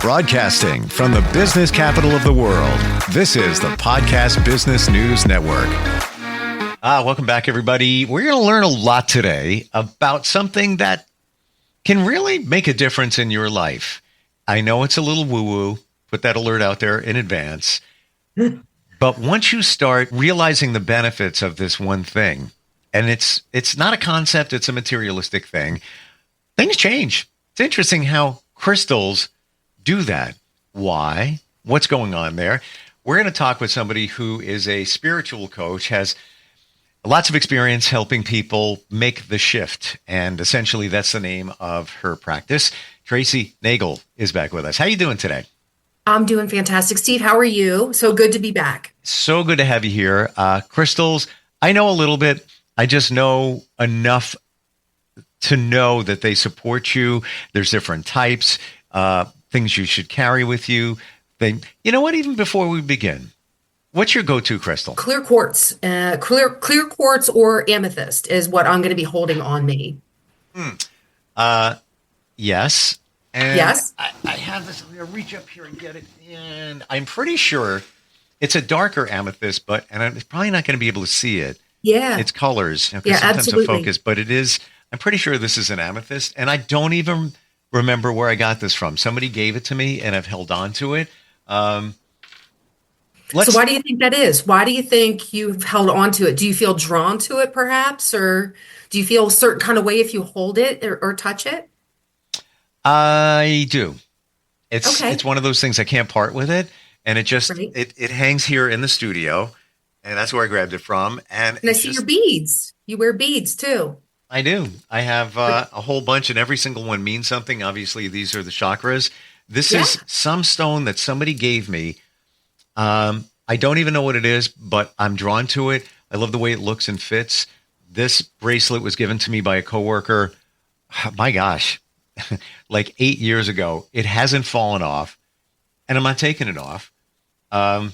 Broadcasting from the business capital of the world, this is the Podcast Business News Network. Welcome back, everybody. We're going to learn a lot today about something that can really make a difference in your life. I know it's a little woo-woo. Put that alert out there in advance. But once you start realizing the benefits of this one thing, and it's not a concept, it's a materialistic thing, things change. It's interesting how crystals do that. Why? What's going on there? We're going to talk with somebody who is a spiritual coach, has lots of experience helping people make the shift. And essentially, that's the name of her practice. Tracy Nagle is back with us. How are you doing today? I'm doing fantastic. Steve, how are you? So good to be back. So good to have you here. Crystals, I know a little bit. I just know enough to know that they support you. There's different types, things you should carry with you. You know what? Even before we begin, what's your go-to crystal? Clear quartz. Clear quartz or amethyst is what I'm going to be holding on me. Yes. And yes. I have this. I'm going to reach up here and get it. And I'm pretty sure it's a darker amethyst, and I'm probably not going to be able to see it. Yeah. It's colors. Yeah, sometimes absolutely. a focus, but it is. I'm pretty sure this is an amethyst, and I don't even remember where I got this from. Somebody gave it to me, and I've held on to it. So why do you think that is? Why do you think you've held on to it? Do you feel drawn to it, perhaps, or do you feel a certain kind of way if you hold it or touch it? I do. Okay. It's one of those things I can't part with it, and it just Right. it hangs here in the studio, and that's where I grabbed it from. And I see your beads. You wear beads too. I do. I have a whole bunch, and every single one means something. Obviously, these are the chakras. This is some stone that somebody gave me. I don't even know what it is, but I'm drawn to it. I love the way it looks and fits. This bracelet was given to me by a coworker. My gosh, like 8 years ago. It hasn't fallen off, and I'm not taking it off. I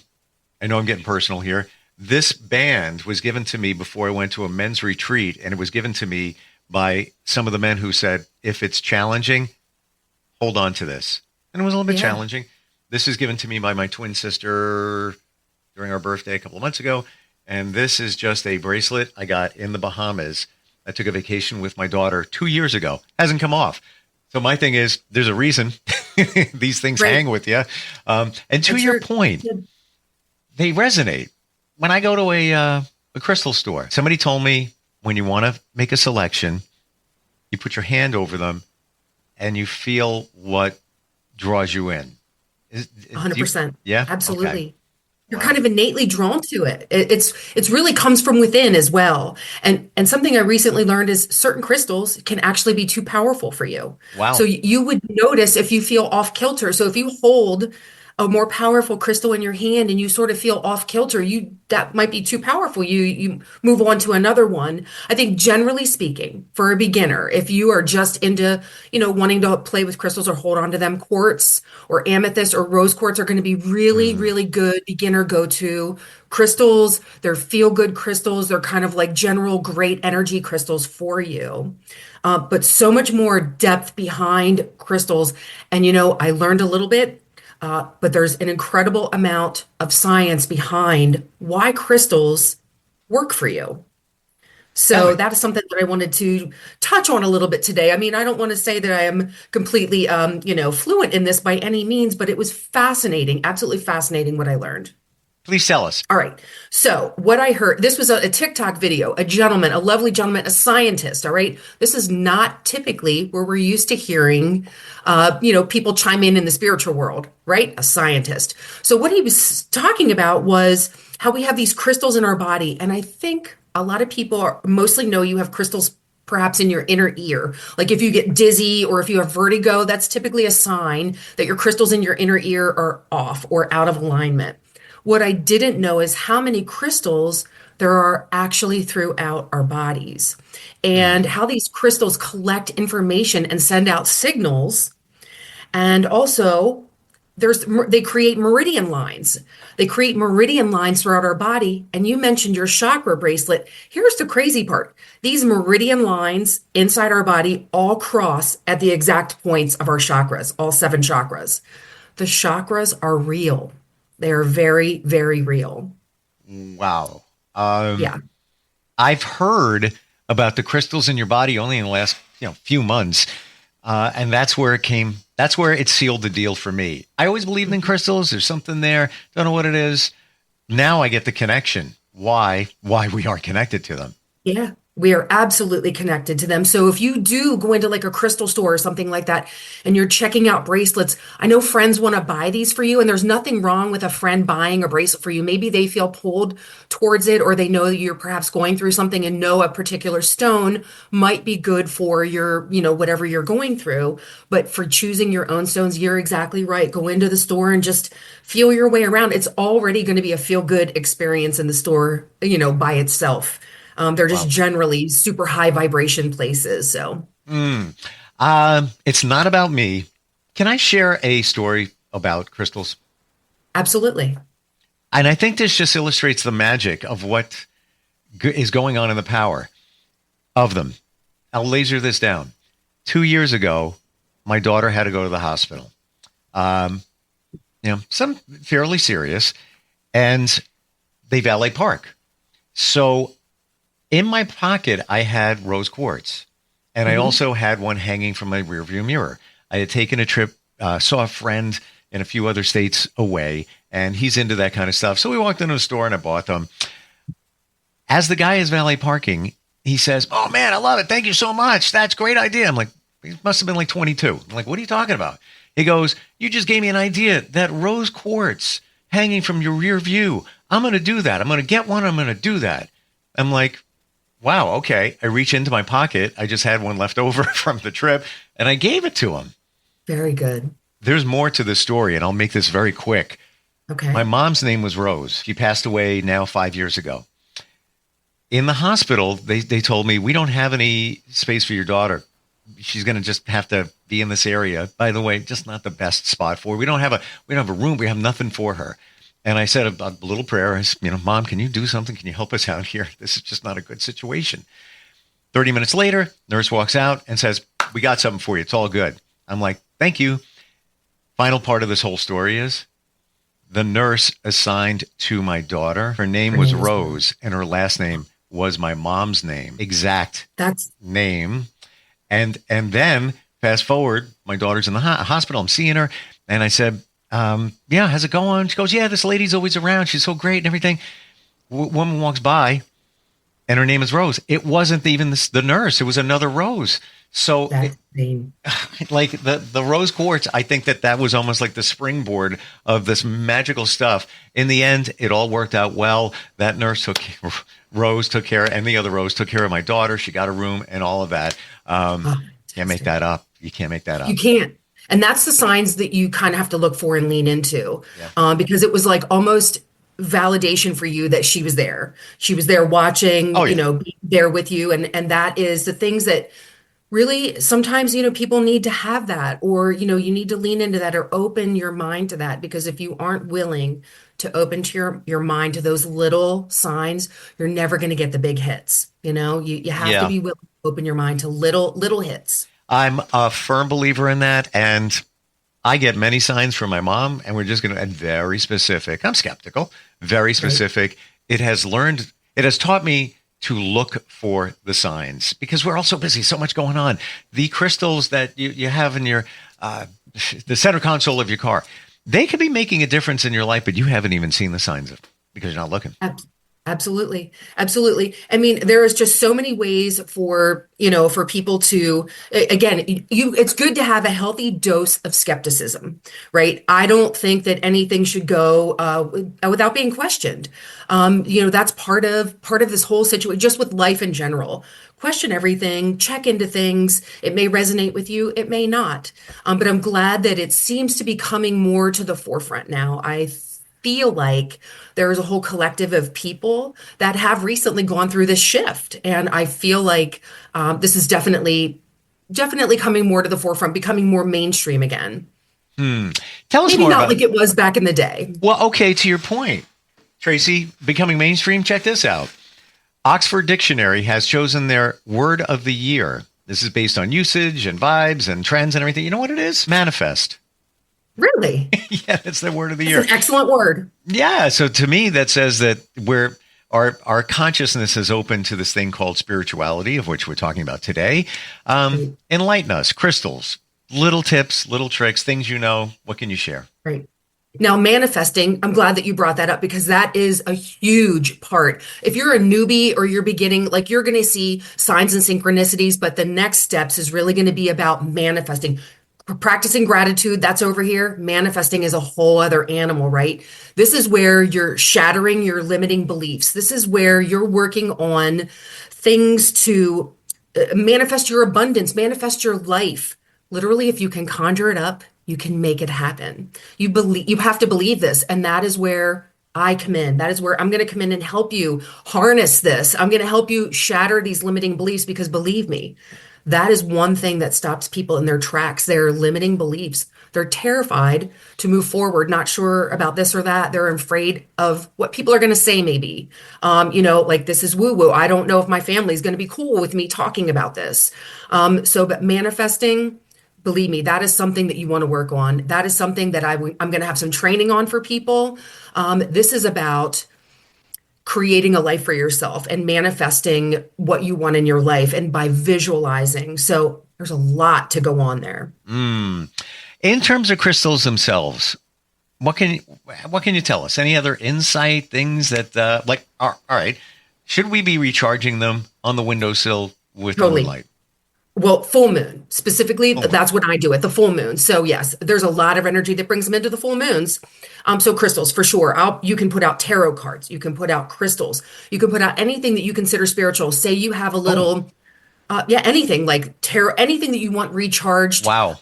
know I'm getting personal here. This band was given to me before I went to a men's retreat, and it was given to me by some of the men who said, if it's challenging, hold on to this. And it was a little bit challenging. This is given to me by my twin sister during our birthday a couple of months ago, and this is just a bracelet I got in the Bahamas. I took a vacation with my daughter 2 years ago. Hasn't come off. So my thing is, there's a reason these things hang with you. And to your point, they resonate. When I go to a crystal store, somebody told me when you want to make a selection, you put your hand over them and you feel what draws you in. 100%. Yeah, absolutely. Okay. You're kind of innately drawn to it. It's really comes from within as well. And something I recently learned is certain crystals can actually be too powerful for you. Wow. So you would notice if you feel off kilter. So if you hold a more powerful crystal in your hand and you sort of feel off kilter, that might be too powerful. You move on to another one. I think generally speaking, for a beginner, if you are just into, wanting to play with crystals or hold on to them, quartz or amethyst or rose quartz are going to be really, really good beginner go-to crystals. They're feel-good crystals. They're kind of like general great energy crystals for you. But so much more depth behind crystals. And, I learned a little bit. But there's an incredible amount of science behind why crystals work for you. So that is something that I wanted to touch on a little bit today. I mean, I don't want to say that I am completely, fluent in this by any means, but it was fascinating, absolutely fascinating what I learned. Please tell us. All right. So what I heard, this was a TikTok video, a lovely gentleman, a scientist. All right. This is not typically where we're used to hearing, people chime in the spiritual world, right? A scientist. So what he was talking about was how we have these crystals in our body. And I think a lot of people mostly know you have crystals perhaps in your inner ear. Like if you get dizzy or if you have vertigo, that's typically a sign that your crystals in your inner ear are off or out of alignment. What I didn't know is how many crystals there are actually throughout our bodies and how these crystals collect information and send out signals. And also they create meridian lines. They create meridian lines throughout our body. And you mentioned your chakra bracelet. Here's the crazy part. These meridian lines inside our body all cross at the exact points of our chakras, all 7 chakras. The chakras are real. They are very, very real. Wow. Yeah. I've heard about the crystals in your body only in the last few months, and that's where it came. That's where it sealed the deal for me. I always believed in crystals. There's something there. Don't know what it is. Now I get the connection. Why we are connected to them. Yeah, we are absolutely connected to them. So if you do go into like a crystal store or something like that and you're checking out bracelets, I know friends want to buy these for you, and there's nothing wrong with a friend buying a bracelet for you. Maybe they feel pulled towards it, or they know that you're perhaps going through something and know a particular stone might be good for your, whatever you're going through. But for choosing your own stones, you're exactly right. Go into the store and just feel your way around. It's already going to be a feel good experience in the store, by itself. They're just Wow. generally super high vibration places. So, It's not about me. Can I share a story about crystals? absolutely. And I think this just illustrates the magic of what is going on in the power of them. I'll laser this down. 2 years ago, my daughter had to go to the hospital. Some fairly serious, and they valet park. So in my pocket, I had rose quartz, and I also had one hanging from my rearview mirror. I had taken a trip, saw a friend in a few other states away, and he's into that kind of stuff. So we walked into the store and I bought them. As the guy is valet parking, he says, "Oh man, I love it. Thank you so much. That's a great idea." I'm like, he must have been like 22. I'm like, "What are you talking about?" He goes, "You just gave me an idea. That rose quartz hanging from your rear view. I'm going to do that. I'm going to get one. I'm going to do that." I'm like, wow, okay. I reach into my pocket. I just had one left over from the trip, and I gave it to him. Very good. There's more to the story, and I'll make this very quick. Okay. My mom's name was Rose. She passed away now 5 years ago. In the hospital, they told me, "We don't have any space for your daughter. She's going to just have to be in this area." By the way, just not the best spot for her. We don't have a room. We have nothing for her. And I said a little prayer. I said, "Mom, can you do something? Can you help us out here? This is just not a good situation." 30 minutes later, nurse walks out and says, "We got something for you. It's all good." I'm like, "Thank you." Final part of this whole story is the nurse assigned to my daughter, her name was Rose, and her last name was my mom's name. Exact That's name. And then fast forward, my daughter's in the hospital. I'm seeing her. And I said, "Yeah, how's it going?" She goes, "Yeah, this lady's always around. She's so great and everything." Woman walks by and her name is Rose. It wasn't even the nurse. It was another Rose. So that name. like the rose quartz, I think that was almost like the springboard of this magical stuff. In the end, it all worked out well. That Rose took care, and the other Rose took care of my daughter. She got a room and all of that. Can't make that up. You can't make that up. You can't. And that's the signs that you kind of have to look for and lean into, Yeah. because it was like almost validation for you that she was there. She was there watching, Oh, yeah. being there with you. And that is the things that really sometimes, people need to have that, or, you need to lean into that or open your mind to that. Because if you aren't willing to open to your mind to those little signs, you're never going to get the big hits. You have to Yeah. be willing to open your mind to little hits. I'm a firm believer in that. And I get many signs from my mom, and we're just going to add very specific. I'm skeptical, very specific. It has taught me to look for the signs because we're all so busy, so much going on. The crystals that you have in your, the center console of your car, they could be making a difference in your life, but you haven't even seen the signs of because you're not looking. Absolutely. Absolutely. I mean, there is just so many ways for people to, again, it's good to have a healthy dose of skepticism, right? I don't think that anything should go without being questioned. That's part of this whole situation, just with life in general. Question everything, check into things. It may resonate with you, it may not. But I'm glad that it seems to be coming more to the forefront now. I feel like there is a whole collective of people that have recently gone through this shift. And I feel like this is definitely coming more to the forefront, becoming more mainstream again. Tell us Maybe more not about like it was back in the day. Well, okay, to your point, Tracy, becoming mainstream, check this out. Oxford Dictionary has chosen their word of the year. This is based on usage and vibes and trends and everything. You know what it is? Manifest. Really? Yeah, that's the word of the That's year. an excellent word. Yeah. So to me, that says that our consciousness is open to this thing called spirituality, of which we're talking about today. Right. Enlighten us, crystals, little tips, little tricks, things you know. What can you share? Right. Now, manifesting, I'm glad that you brought that up because that is a huge part. If you're a newbie or you're beginning, like you're going to see signs and synchronicities, but the next steps is really going to be about manifesting. Practicing gratitude, that's over here. Manifesting is a whole other animal, right? This is where you're shattering your limiting beliefs. This is where you're working on things to manifest your abundance, manifest your life. Literally, if you can conjure it up, you can make it happen. You have to believe this, and that is where I come in. That is where I'm going to come in and help you harness this. I'm going to help you shatter these limiting beliefs because believe me, that is one thing that stops people in their tracks. Their limiting beliefs. They're terrified to move forward, not sure about this or that. They're afraid of what people are going to say, maybe. Like this is woo woo. I don't know if my family is going to be cool with me talking about this. But manifesting, believe me, that is something that you want to work on. That is something that I'm going to have some training on for people. This is about creating a life for yourself and manifesting what you want in your life and by visualizing. So there's a lot to go on there. Mm. In terms of crystals themselves, what can you tell us? Any other insight, things that all right, should we be recharging them on the windowsill with Totally. moonlight? Well, full moon specifically, Oh, that's what I do at the full moon. So yes, there's a lot of energy that brings them into the full moons. So crystals for sure. You can put out tarot cards, you can put out crystals, you can put out anything that you consider spiritual. Say you have a oh, little, anything like tarot, anything that you want recharged wow.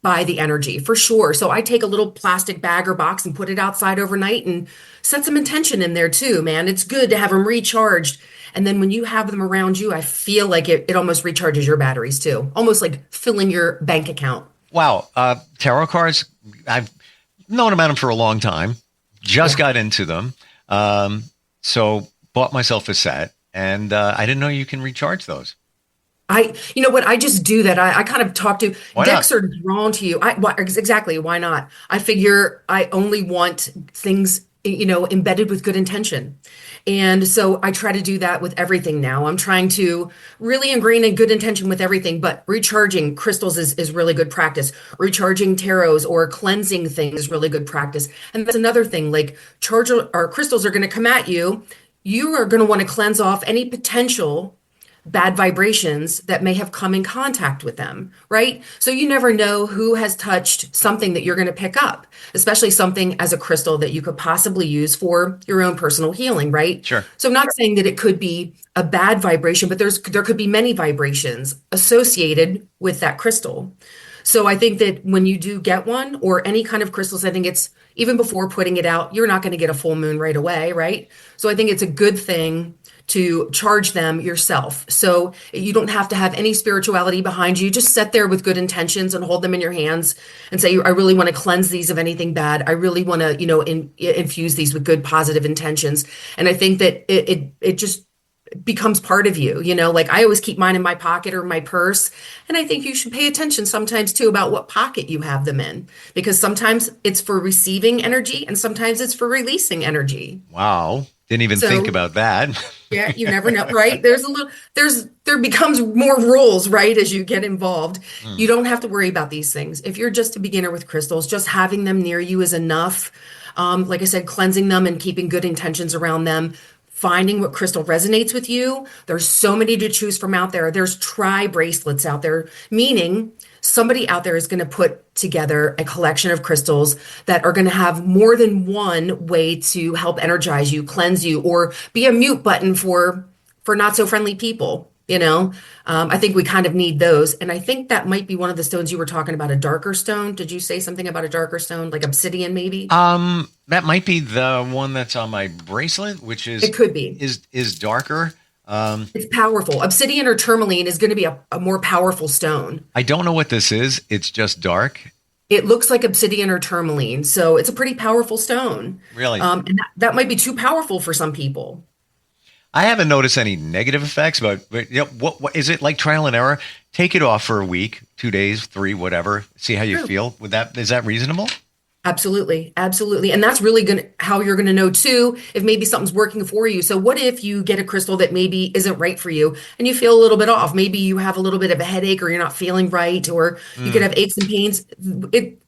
by the energy for sure. So I take a little plastic bag or box and put it outside overnight and set some intention in there too, man. It's good to have them recharged. And then when you have them around you, I feel like it almost recharges your batteries too, almost like filling your bank account. Wow. Tarot cards, I've known about them for a long time, just Yeah. got into them. So bought myself a set, and I didn't know you can recharge those. You know what? I just do that. I kind of talk to Why not? decks are drawn to you. Exactly. Why not? I figure I only want things, embedded with good intention. And so I try to do that with everything now. I'm trying to really ingrain a good intention with everything, but recharging crystals is really good practice. Recharging tarots or cleansing things is really good practice. And that's another thing, like charge or crystals are going to come at you. You are going to want to cleanse off any potential bad vibrations that may have come in contact with them, right? So you never know who has touched something that you're going to pick up, especially something as a crystal that you could possibly use for your own personal healing, right? Sure. So I'm not saying that it could be a bad vibration, but there could be many vibrations associated with that crystal. So I think that when you do get one or any kind of crystals, I think it's even before putting it out, you're not going to get a full moon right away, right? So I think it's a good thing to charge them yourself. So you don't have to have any spirituality behind you. Just sit there with good intentions and hold them in your hands and say, I really want to cleanse these of anything bad. I really want to, infuse these with good positive intentions. And I think that it just becomes part of you, like I always keep mine in my pocket or my purse. And I think you should pay attention sometimes too about what pocket you have them in, because sometimes it's for receiving energy and sometimes it's for releasing energy. Wow. Didn't even think So about that. yeah, you never know, right? There becomes more rules, right, as you get involved. Hmm. You don't have to worry about these things. If you're just a beginner with crystals, just having them near you is enough. Like I said, cleansing them and keeping good intentions around them, finding what crystal resonates with you. There's so many to choose from out there. There's tri bracelets out there, meaning somebody out there is going to put together a collection of crystals that are going to have more than one way to help energize you, cleanse you, or be a mute button for not so friendly people. I think we kind of need those. And I think that might be one of the stones you were talking about, a darker stone. Did you say something about a darker stone, like obsidian, maybe? That might be the one that's on my bracelet, which is It could be. is darker. It's powerful. Obsidian or tourmaline is going to be a more powerful stone. I don't know what this is. It's just dark. It looks like obsidian or tourmaline, so it's a pretty powerful stone. Really. And that might be too powerful for some people. I haven't noticed any negative effects, but what is it like trial and error? Take it off for a week, 2 days, 3, whatever. See how you Sure. feel. Is that reasonable? Absolutely, absolutely. And that's really gonna how you're gonna know too if maybe something's working for you. So what if you get a crystal that maybe isn't right for you and you feel a little bit off? Maybe you have a little bit of a headache or you're not feeling right, or you could Mm, have aches and pains.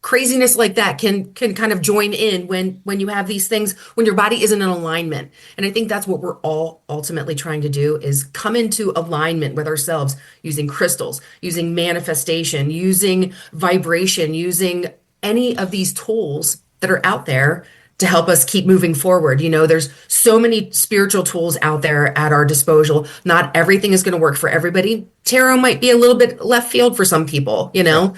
Craziness like that can kind of join in when you have these things when your body isn't in alignment. And I think that's what we're all ultimately trying to do is come into alignment with ourselves using crystals, using manifestation, using vibration, using any of these tools that are out there to help us keep moving forward. There's so many spiritual tools out there at our disposal. Not everything is going to work for everybody. Tarot might be a little bit left field for some people, sure.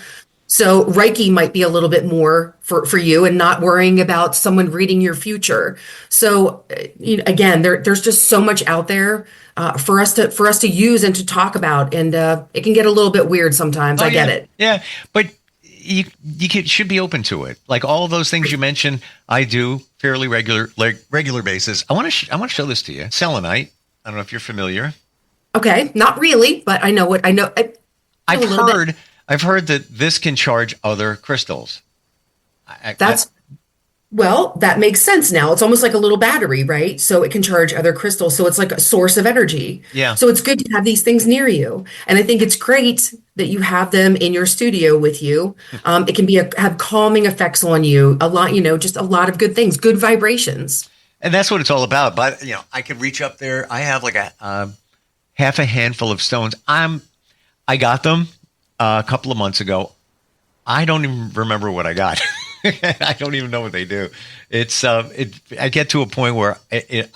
So Reiki might be a little bit more for you and not worrying about someone reading your future. So again, there's just so much out there for us to use and to talk about, and it can get a little bit weird sometimes. Oh I get yeah, it. yeah. But should be open to it. Like all of those things you mentioned, I do fairly regular basis. I want to show this to you. Selenite. I don't know if you're familiar. Okay, not really, but I know what I know. I know I've a little bit. heard I've heard that this can charge other crystals. I That's Well, that makes sense now. It's almost like a little battery, right? So it can charge other crystals. So it's like a source of energy. yeah. So it's good to have these things near you. And I think it's great that you have them in your studio with you. It can have calming effects on you, a lot, just a lot of good things, good vibrations. And that's what it's all about. But I could reach up there. I have like a half a handful of stones. I got them a couple of months ago. I don't even remember what I got. I don't even know what they do. I get to a point where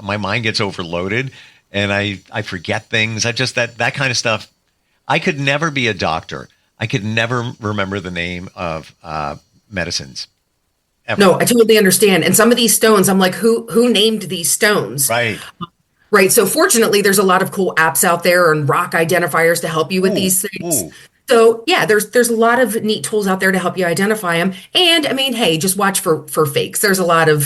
my mind gets overloaded and I forget things. I just, that kind of stuff. I could never be a doctor. I could never remember the name of medicines ever. No, I totally understand. And some of these stones, I'm like, who named these stones? Right. Right. So fortunately, there's a lot of cool apps out there and rock identifiers to help you with Ooh, these things. ooh. So yeah, there's a lot of neat tools out there to help you identify them. And I mean, hey, just watch for fakes. There's a lot of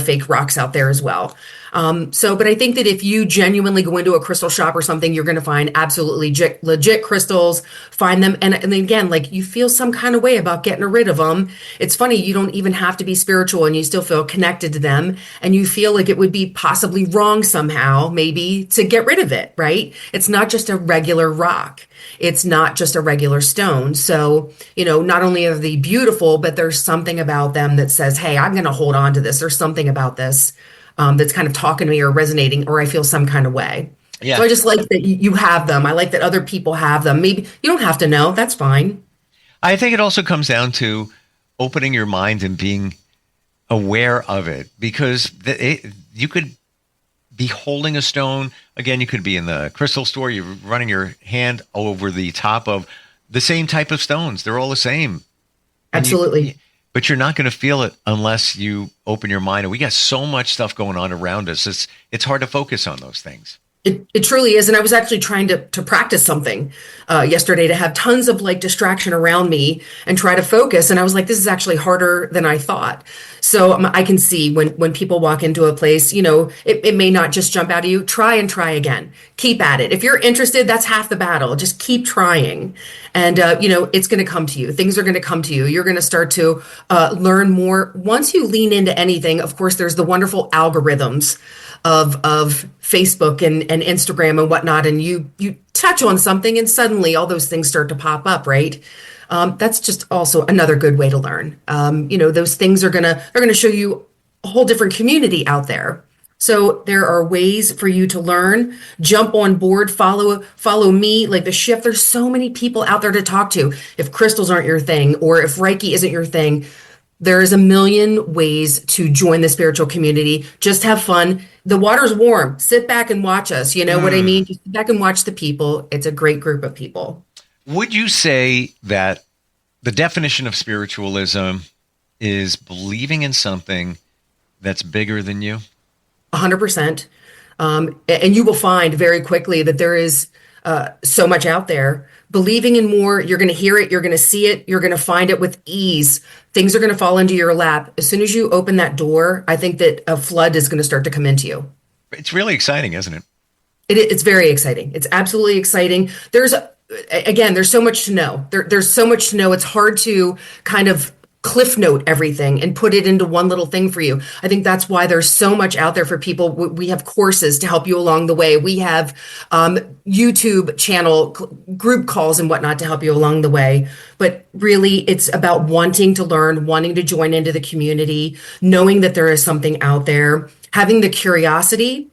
fake rocks out there as well. But I think that if you genuinely go into a crystal shop or something, you're going to find absolutely legit crystals. Find them, and again, like you feel some kind of way about getting rid of them. It's funny, you don't even have to be spiritual, and you still feel connected to them, and you feel like it would be possibly wrong somehow, maybe to get rid of it. Right? It's not just a regular rock. It's not just a regular stone. So, not only are they beautiful, but there's something about them that says, hey, I'm going to hold on to this. There's something about this that's kind of talking to me or resonating, or I feel some kind of way. So Yeah. I just like that you have them. I like that other people have them. Maybe you don't have to know. That's fine. I think it also comes down to opening your mind and being aware of it, because you could be holding a stone. Again, you could be in the crystal store. You're running your hand over the top of the same type of stones. They're all the same. Absolutely. But you're not going to feel it unless you open your mind. And we got so much stuff going on around us. It's hard to focus on those things. It truly is. And I was actually trying to practice something yesterday to have tons of like distraction around me and try to focus. And I was like, this is actually harder than I thought. So I can see when people walk into a place, it may not just jump out at you. Try and try again. Keep at it. If you're interested, that's half the battle. Just keep trying. And, it's going to come to you. Things are going to come to you. You're going to start to learn more. Once you lean into anything, of course, there's the wonderful algorithms of Facebook and Instagram and whatnot, and you touch on something and suddenly all those things start to pop up, right? That's just also another good way to learn. Those things they're gonna show you a whole different community out there. So there are ways for you to learn, jump on board, follow me, like the shift. There's so many people out there to talk to. If crystals aren't your thing, or if Reiki isn't your thing, there is a million ways to join the spiritual community. Just have fun. The water's warm. Sit back and watch us. You know what I mean? Just sit back and watch the people. It's a great group of people. Would you say that the definition of spiritualism is believing in something that's bigger than you? 100%. And you will find very quickly that there is so much out there. Believing in more, you're going to hear it, you're going to see it, you're going to find it with ease. Things are going to fall into your lap. As soon as you open that door, I think that a flood is going to start to come into you. It's really exciting, isn't it? It's very exciting. It's absolutely exciting. There's so much to know. There's so much to know. It's hard to kind of cliff note everything and put it into one little thing for you. I think that's why there's so much out there for people. We have courses to help you along the way. We have YouTube channel group calls and whatnot to help you along the way. But really, it's about wanting to learn, wanting to join into the community, knowing that there is something out there, having the curiosity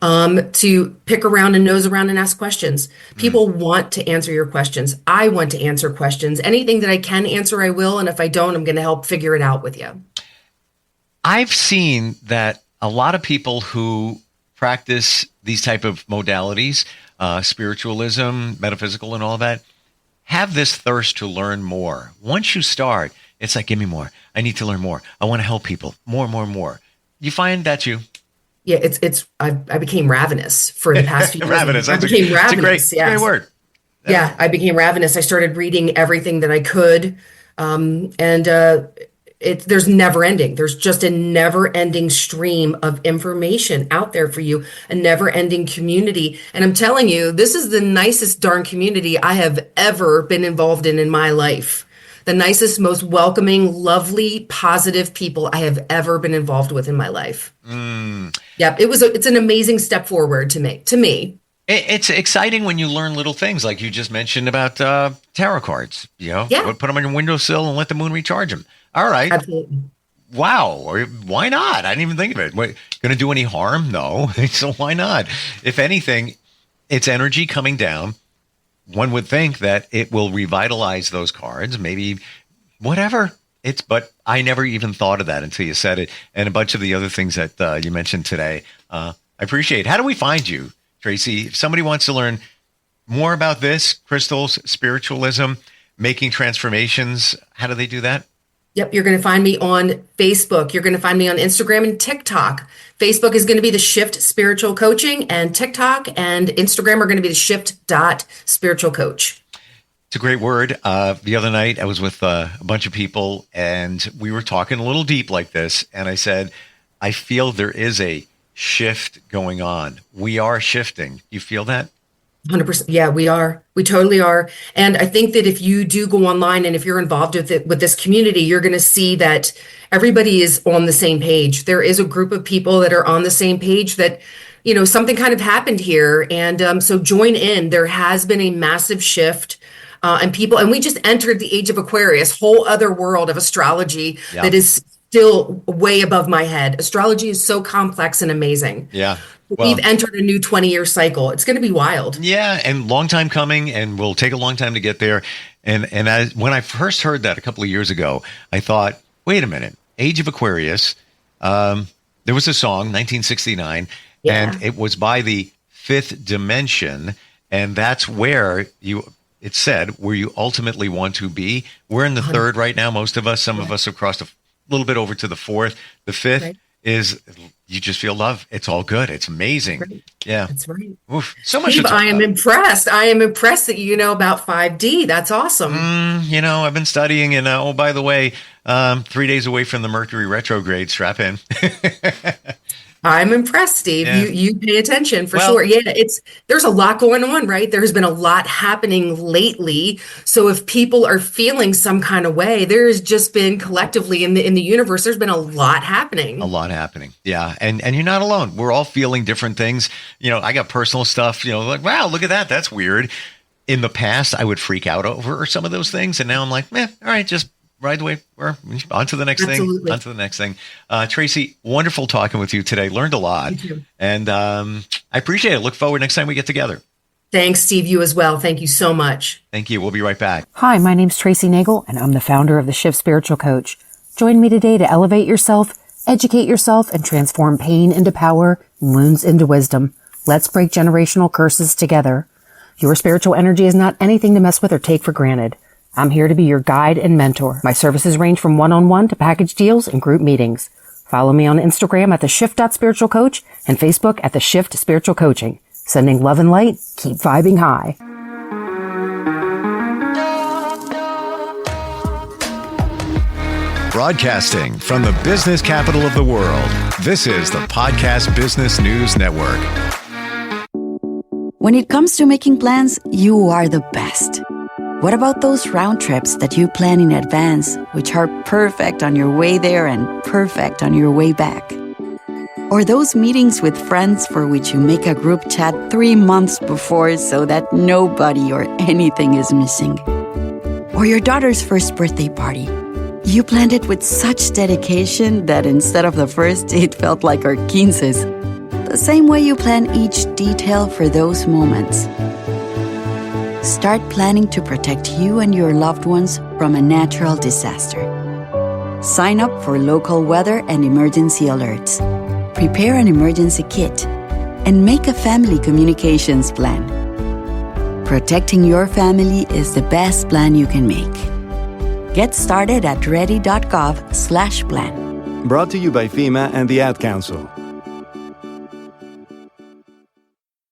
to pick around and nose around and ask questions. People want to answer your questions. I want to answer questions. Anything that I can answer, I will. And if I don't, I'm going to help figure it out with you. I've seen that a lot of people who practice these type of modalities, spiritualism, metaphysical and all that, have this thirst to learn more. Once you start, it's like, give me more. I need to learn more. I want to help people more. You find that Yeah, I became ravenous for the past few years. Ravenous. I became ravenous. It's a great word. Yeah, I became ravenous. I started reading everything that I could. There's never ending. There's just a never ending stream of information out there for you, a never ending community. And I'm telling you, this is the nicest darn community I have ever been involved in my life. The nicest, most welcoming, lovely, positive people I have ever been involved with in my life. Yep, it's an amazing step forward to me. It's exciting when you learn little things like you just mentioned about tarot cards. Yeah. Put them on your windowsill and let the moon recharge them. All right. Absolutely. Wow. Or why not? I didn't even think of it. Going to do any harm? No. So why not? If anything, it's energy coming down. One would think that it will revitalize those cards, maybe whatever. But I never even thought of that until you said it. And a bunch of the other things that you mentioned today. I appreciate. How do we find you, Tracy? If somebody wants to learn more about this, crystals, spiritualism, making transformations, how do they do that? Yep, you're going to find me on Facebook. You're going to find me on Instagram and TikTok. Facebook is going to be The Shift Spiritual Coaching, and TikTok and Instagram are going to be theshift.spiritualcoach. It's a great word. The other night, I was with a bunch of people, and we were talking a little deep like this, and I said, I feel there is a shift going on. We are shifting. You feel that? 100%. Yeah, we are. We totally are. And I think that if you do go online and if you're involved with this community, you're going to see that everybody is on the same page. There is a group of people that are on the same page that, something kind of happened here. And so join in. There has been a massive shift. And we just entered the age of Aquarius, whole other world of astrology that is still way above my head. Astrology is so complex and amazing. Yeah. Well, we've entered a new 20-year cycle. It's going to be wild. Yeah, and long time coming, and will take a long time to get there. And when I first heard that a couple of years ago, I thought, wait a minute, Age of Aquarius. There was a song, 1969, and it was by the Fifth Dimension, and that's where it said where you ultimately want to be. We're in the third right now, most of us. Some of us have crossed a little bit over to the fourth. The fifth is you just feel love. It's all good. It's amazing. Right. Yeah. That's right. Oof, so much. Steve, I am impressed. I am impressed that you know about 5D. That's awesome. I've been studying, and by the way, 3 days away from the Mercury retrograde. Strap in. I'm impressed, Steve. Yeah. You pay attention for sure. Yeah, there's a lot going on, right? There's been a lot happening lately. So if people are feeling some kind of way, there's just been collectively in the universe, there's been a lot happening. A lot happening. Yeah. And you're not alone. We're all feeling different things. I got personal stuff, like, wow, look at that. That's weird. In the past, I would freak out over some of those things. And now I'm like, all right, just ride the way. We're on to the next thing. On to the next thing. Tracy, wonderful talking with you today. Learned a lot. Thank you. And I appreciate it. Look forward next time we get together. Thanks, Steve. You as well. Thank you so much. Thank you. We'll be right back. Hi, my name's Tracy Nagle, and I'm the founder of The Shift Spiritual Coach. Join me today to elevate yourself, educate yourself, and transform pain into power, wounds into wisdom. Let's break generational curses together. Your spiritual energy is not anything to mess with or take for granted. I'm here to be your guide and mentor. My services range from one-on-one to package deals and group meetings. Follow me on Instagram at theshift.spiritualcoach and Facebook at The Shift Spiritual Coaching. Sending love and light. Keep vibing high. Broadcasting from the business capital of the world, this is the Podcast Business News Network. When it comes to making plans, you are the best. What about those round trips that you plan in advance, which are perfect on your way there and perfect on your way back? Or those meetings with friends for which you make a group chat 3 months before so that nobody or anything is missing? Or your daughter's first birthday party. You planned it with such dedication that instead of the first, it felt like our 15s. The same way you plan each detail for those moments. Start planning to protect you and your loved ones from a natural disaster. Sign up for local weather and emergency alerts. Prepare an emergency kit. And make a family communications plan. Protecting your family is the best plan you can make. Get started at ready.gov/plan. Brought to you by FEMA and the Ad Council.